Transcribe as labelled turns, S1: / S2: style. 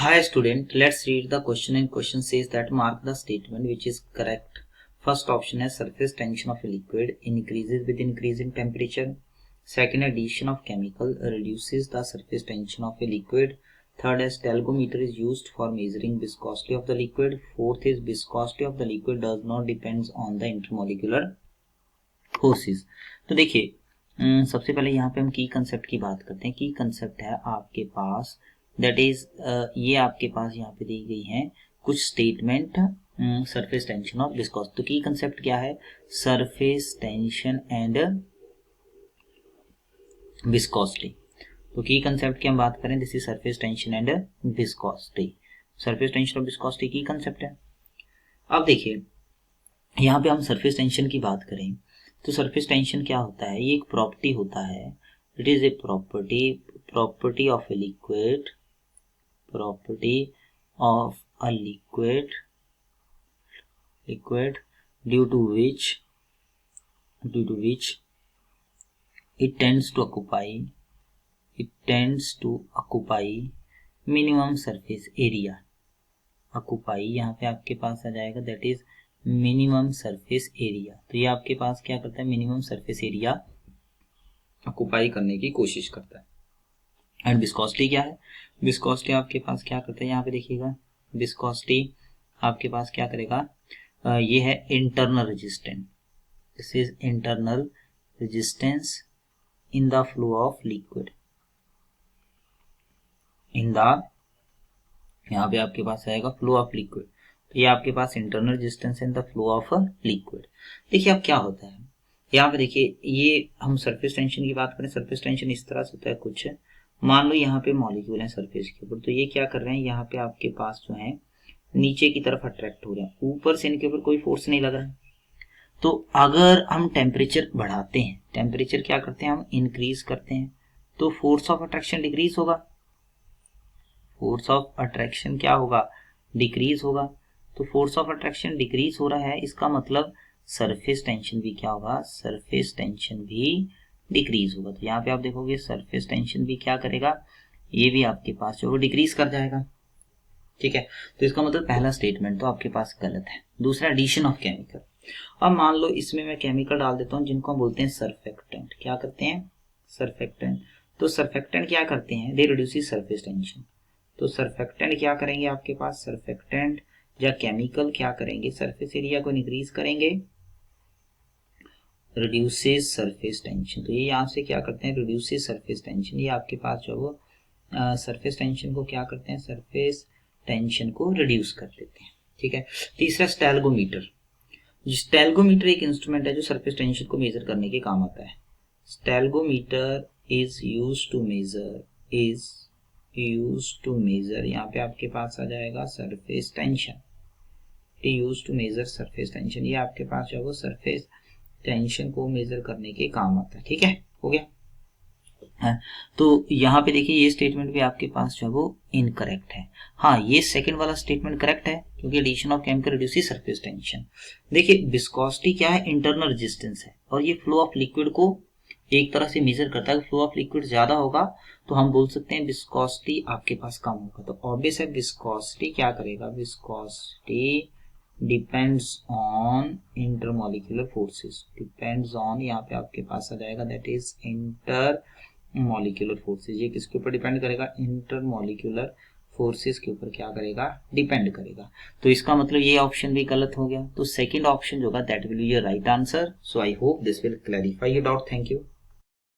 S1: Hi student, let's read the question and question says that mark the statement which is correct. First option is surface tension of a liquid increases with increase in temperature. Second, addition of chemical reduces the surface tension of a liquid. Third is talgometer is used for measuring viscosity of the liquid. Fourth is viscosity of the liquid does not depends on the intermolecular forces. तो देखिए सबसे पहले यहाँ पे हम की concept की बात करते हैं. की कंसेप्ट है आपके पास दैट इज ये आपके पास यहाँ पे दी गई है कुछ statement surface tension of viscosity. तो की कंसेप्ट क्या है? Surface tension and viscosity. तो की कंसेप्ट की हम बात करें, this is surface tension and viscosity. Surface tension और विस्कोसिटी की कंसेप्ट है. अब देखिए यहाँ पे हम सरफेस टेंशन की बात करें तो सरफेस टेंशन क्या होता है? ये एक प्रॉपर्टी होता है. It is a property of a liquid, property of a liquid due to which it tends to occupy minimum surface area. occupy यहाँ पे आपके पास आ जाएगा that is minimum surface area. तो ये आपके पास क्या करता है? मिनिमम सरफेस एरिया ऑक्युपाई करने की कोशिश करता है. एंड विस्कोसिटी क्या है? विस्कोसिटी आपके पास क्या करता है? यहाँ पे देखिएगा विस्कोसिटी आपके पास क्या करेगा? ये है internal resistance. This is internal resistance in the flow of liquid. यहाँ पे आपके पास आएगा फ्लो ऑफ लिक्विड. तो ये आपके पास internal resistance in the flow of liquid. देखिए अब क्या होता है यहाँ पे, देखिए ये हम सरफेस टेंशन की बात करें. सरफेस टेंशन इस तरह से होता है कुछ, मान लो यहाँ पे मॉलिक्यूल है सरफेस के ऊपर, तो ये क्या कर रहे हैं? यहाँ पे आपके पास जो है नीचे की तरफ अट्रैक्ट हो रहे हैं, ऊपर से इनके ऊपर कोई फोर्स नहीं लग रहा है. तो अगर हम टेम्परेचर बढ़ाते हैं, टेम्परेचर क्या करते हैं? हम इंक्रीज करते हैं, तो फोर्स ऑफ अट्रैक्शन डिक्रीज होगा. फोर्स ऑफ अट्रैक्शन क्या होगा? डिक्रीज होगा. तो फोर्स ऑफ अट्रैक्शन डिक्रीज हो रहा है, इसका मतलब सरफेस टेंशन भी क्या होगा? सरफेस टेंशन भी डिक्रीज होगा. तो यहाँ पे आप देखोगे सरफेस टेंशन भी क्या करेगा? ये भी आपके पास जो डिक्रीज कर जाएगा. ठीक है, तो इसका मतलब पहला स्टेटमेंट तो आपके पास गलत है. दूसरा, एडिशन ऑफ केमिकल. अब मान लो इसमें मैं केमिकल डाल देता हूँ जिनको हम बोलते हैं सरफेक्टेंट. क्या करते हैं? सरफेक्टेंट. तो सरफेक्टेंट क्या करते हैं? दे रिड्यूसेस सरफेस टेंशन. तो सरफेक्टेंट क्या करेंगे? आपके पास सरफेक्टेंट या केमिकल क्या करेंगे? सरफेस एरिया को इंक्रीज करेंगे, रिड्यूसेस सरफेस टेंशन. तो ये यहाँ से क्या करते हैं? Reduces surface tension. ये आपके पास जो वो सरफेस टेंशन को क्या करते हैं? सरफेस टेंशन को रिड्यूस कर देते हैं. ठीक है. तीसरा, स्टैल्गोमीटर. स्टैल्गोमीटर एक इंस्ट्रूमेंट है जो सरफेस टेंशन को मेजर करने के काम आता है. Stalagmometer is used to measure यहाँ पे आपके पास आ जाएगा surface tension. Used to measure surface tension. ये आपके पास जो वो सरफेस टेंशन को मेजर करने के काम आता है. ठीक है, हो गया. तो यहाँ पे देखिए ये स्टेटमेंट भी आपके पास जो है वो इनकरेक्ट है. हाँ, ये सेकंड वाला स्टेटमेंट करेक्ट है क्योंकि addition of chemical reduces surface tension. देखिए विस्कोसिटी क्या है? इंटरनल रेजिस्टेंस है, और ये फ्लो ऑफ लिक्विड को एक तरह से मेजर करता है. फ्लो ऑफ लिक्विड ज्यादा होगा तो हम बोल सकते हैं विस्कोसिटी आपके पास कम होगा. तो ऑब्वियस है विस्कोसिटी क्या करेगा? Viscosity depends on intermolecular forces. Depends on यहाँ पे आपके पास आ जाएगा that is inter molecular forces. ये किसके ऊपर डिपेंड करेगा? इंटरमॉलिक्यूलर फोर्सेस के ऊपर क्या करेगा? डिपेंड करेगा. तो इसका मतलब ये ऑप्शन भी गलत हो गया. तो सेकंड ऑप्शन जो होगा that will be your right answer. So I hope this will clarify your doubt. Thank you.